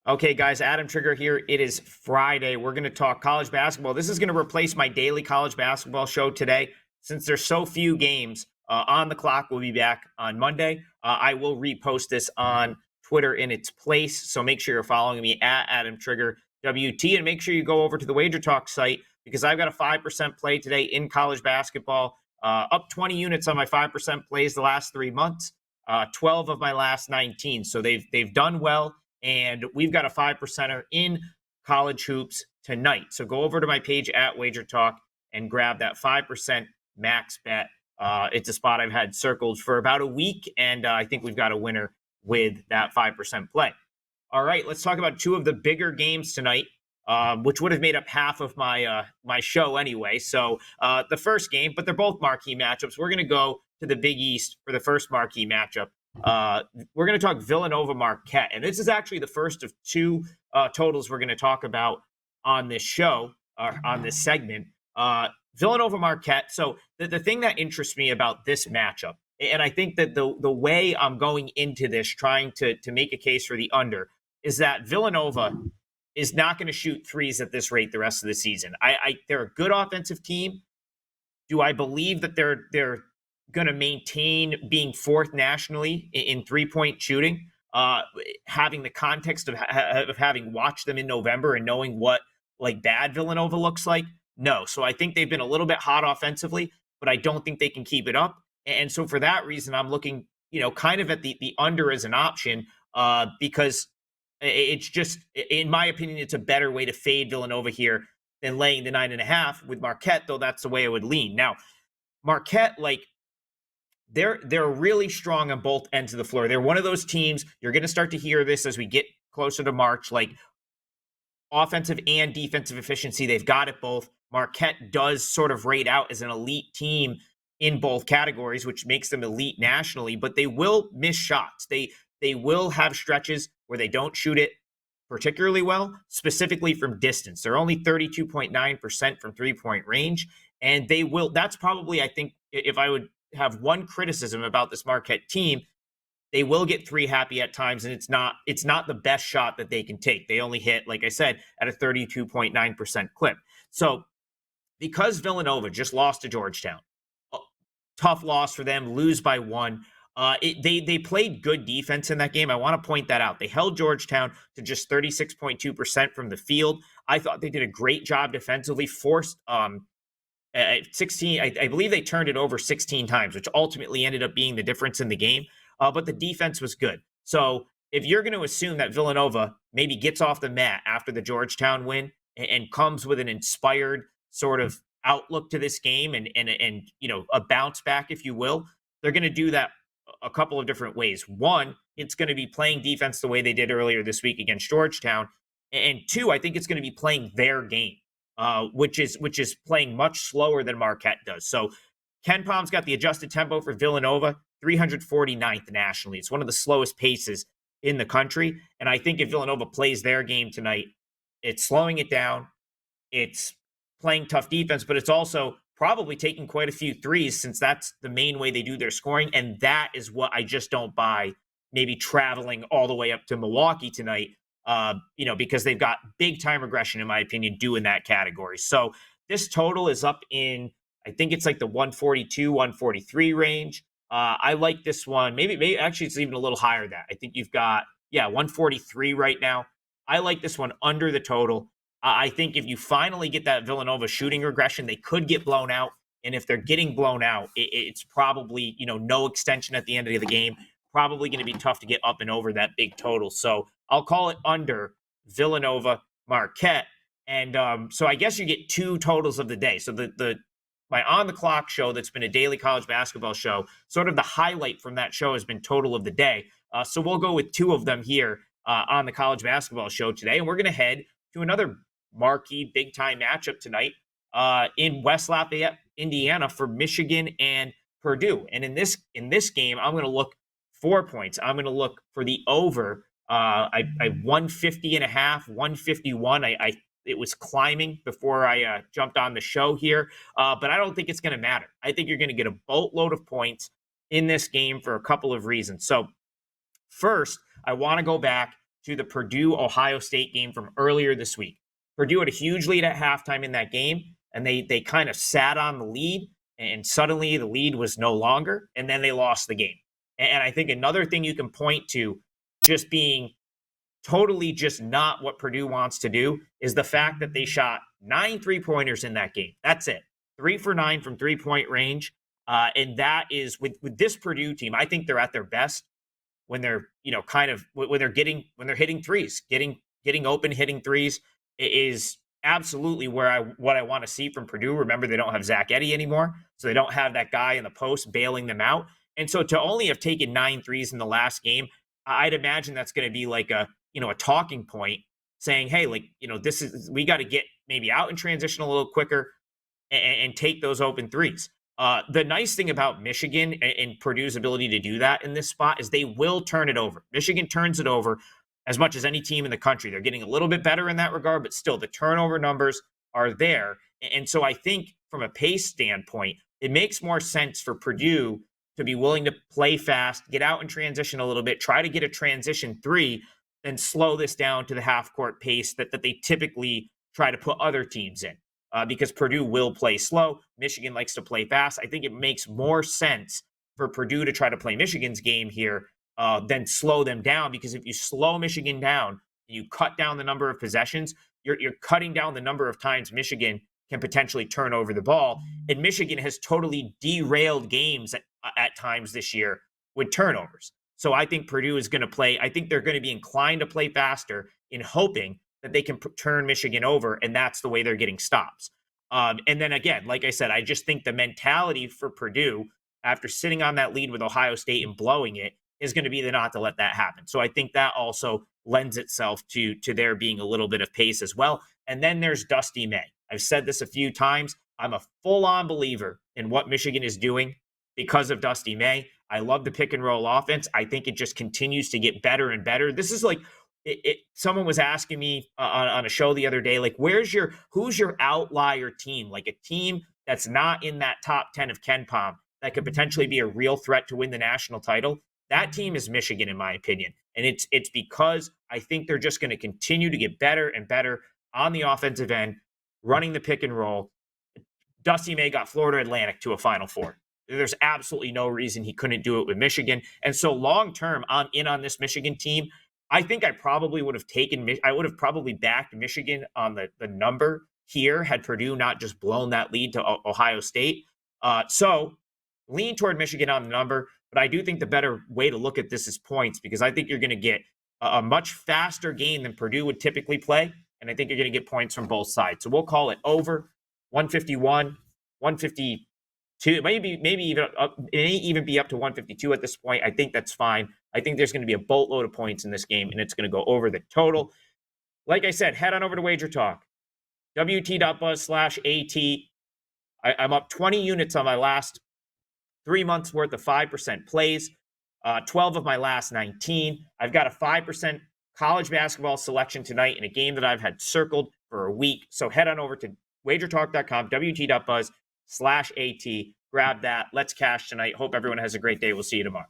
Okay, guys, Adam Trigger here. It is Friday. We're going to talk college basketball. This is going to replace my daily college basketball show today. Since there's so few games on the clock, we'll be back on Monday. I will repost this on Twitter in its place. So make sure you're following me at Adam Trigger WT, and make sure you go over to the WagerTalk site because I've got a 5% play today in college basketball, up 20 units on my 5% plays the last 3 months, 12 of my last 19. So they've done well. And we've got a 5%er in college hoops tonight. So go over to my page at WagerTalk and grab that 5% max bet. It's a spot I've had circled for about a week, and I think we've got a winner with that 5% play. All right, let's talk about two of the bigger games tonight, which would have made up half of my show anyway. So the first game, but they're both marquee matchups. We're going to go to the Big East for the first marquee matchup. We're going to talk Villanova Marquette, and this is actually the first of two totals we're going to talk about on this show, or on this segment. Villanova Marquette. So the thing that interests me about this matchup, and I think that the way I'm going into this, trying to make a case for the under, is that Villanova is not going to shoot threes at this rate the rest of the season. They're a good offensive team. Do I believe that they're going to maintain being fourth nationally in three-point shooting, having the context of having watched them in November and knowing what like bad Villanova looks like? No. So I think they've been a little bit hot offensively, but I don't think they can keep it up. And so for that reason, I'm looking, kind of at the under as an option, because it's just, in my opinion, it's a better way to fade Villanova here than laying the 9.5 with Marquette, though that's the way I would lean. Now, Marquette, they're really strong on both ends of the floor. They're one of those teams, you're going to start to hear this as we get closer to March, like offensive and defensive efficiency. They've got it both. Marquette does sort of rate out as an elite team in both categories, which makes them elite nationally, but they will miss shots. They will have stretches where they don't shoot it particularly well, specifically from distance. They're only 32.9% from three-point range, and that's probably, I think, if I would have one criticism about this Marquette team, they will get three happy at times, and it's not the best shot that they can take. They only hit, like I said, at a 32.9% clip. So because Villanova just lost to Georgetown, tough loss for them, lose by one. They played good defense in that game. I want to point that out. They held Georgetown to just 36.2% from the field. I thought they did a great job defensively, forced 16, I believe they turned it over 16 times, which ultimately ended up being the difference in the game. But the defense was good. So if you're going to assume that Villanova maybe gets off the mat after the Georgetown win and comes with an inspired sort of outlook to this game and a bounce back, if you will, they're going to do that a couple of different ways. One, it's going to be playing defense the way they did earlier this week against Georgetown. And two, I think it's going to be playing their game. Which is playing much slower than Marquette does. So Ken Palm's got the adjusted tempo for Villanova, 349th nationally. It's one of the slowest paces in the country. And I think if Villanova plays their game tonight, it's slowing it down. It's playing tough defense, but it's also probably taking quite a few threes, since that's the main way they do their scoring. And that is what I just don't buy, maybe traveling all the way up to Milwaukee tonight. Because they've got big time regression, in my opinion, due in that category. So this total is up in, I think it's like the 142, 143 range. I like this one. Maybe actually it's even a little higher than that. I think you've got, 143 right now. I like this one under the total. I think if you finally get that Villanova shooting regression, they could get blown out. And if they're getting blown out, it's probably, no extension at the end of the game. Probably going to be tough to get up and over that big total. So I'll call it under Villanova Marquette. And so I guess you get two totals of the day. So my On the Clock show, that's been a daily college basketball show, sort of the highlight from that show has been total of the day. So we'll go with two of them here on the college basketball show today. And we're going to head to another marquee big time matchup tonight in West Lafayette, Indiana, for Michigan and Purdue. And in this game, I'm going to look 4 points. I'm going to look for the over. I 150.5, 151. It was climbing before I jumped on the show here, but I don't think it's going to matter. I think you're going to get a boatload of points in this game for a couple of reasons. So first, I want to go back to the Purdue-Ohio State game from earlier this week. Purdue had a huge lead at halftime in that game, and they kind of sat on the lead, and suddenly the lead was no longer, and then they lost the game. And I think another thing you can point to just being totally just not what Purdue wants to do is the fact that they shot 9 3-pointers in that game. That's it. 3 for 9 from 3-point range. And that is with this Purdue team, I think they're at their best when they're, when they're hitting threes, getting open, hitting threes. It is absolutely what I want to see from Purdue. Remember, they don't have Zach Edey anymore, so they don't have that guy in the post bailing them out. And so to only have taken 9 threes in the last game, I'd imagine that's going to be like a talking point saying, hey, we got to get maybe out in transition a little quicker and take those open threes. The nice thing about Michigan and Purdue's ability to do that in this spot is they will turn it over. Michigan turns it over as much as any team in the country. They're getting a little bit better in that regard, but still the turnover numbers are there. And so I think from a pace standpoint, it makes more sense for Purdue to be willing to play fast, get out in transition a little bit, try to get a transition 3, and slow this down to the half-court pace that they typically try to put other teams in. Because Purdue will play slow. Michigan likes to play fast. I think it makes more sense for Purdue to try to play Michigan's game here than slow them down, because if you slow Michigan down, you cut down the number of possessions, you're cutting down the number of times Michigan can potentially turn over the ball. And Michigan has totally derailed games at times this year with turnovers. So I think Purdue is going to play. I think they're going to be inclined to play faster in hoping that they can turn Michigan over, and that's the way they're getting stops. And then again, like I said, I just think the mentality for Purdue after sitting on that lead with Ohio State and blowing it is going to be not to let that happen. So I think that also lends itself to there being a little bit of pace as well. And then there's Dusty May. I've said this a few times. I'm a full-on believer in what Michigan is doing because of Dusty May. I love the pick and roll offense. I think it just continues to get better and better. This is like, someone was asking me on a show the other day, like, who's your outlier team? Like a team that's not in that top 10 of KenPom that could potentially be a real threat to win the national title. That team is Michigan, in my opinion. And it's because I think they're just going to continue to get better and better on the offensive end, running the pick and roll. Dusty May got Florida Atlantic to a Final Four. There's absolutely no reason he couldn't do it with Michigan. And so long-term, I'm in on this Michigan team. I think I probably would have probably backed Michigan on the number here had Purdue not just blown that lead to Ohio State. So lean toward Michigan on the number, but I do think the better way to look at this is points, because I think you're going to get a much faster game than Purdue would typically play, and I think you're going to get points from both sides. So we'll call it over 151, 152. It may even be up to 152 at this point. I think that's fine. I think there's going to be a boatload of points in this game, and it's going to go over the total. Like I said, head on over to WagerTalk, WT.buzz/AT. I'm up 20 units on my last 3 months worth of 5% plays, 12 of my last 19. I've got a 5% college basketball selection tonight in a game that I've had circled for a week. So head on over to WagerTalk.com, WT.buzz/AT. Grab that. Let's cash tonight. Hope everyone has a great day. We'll see you tomorrow.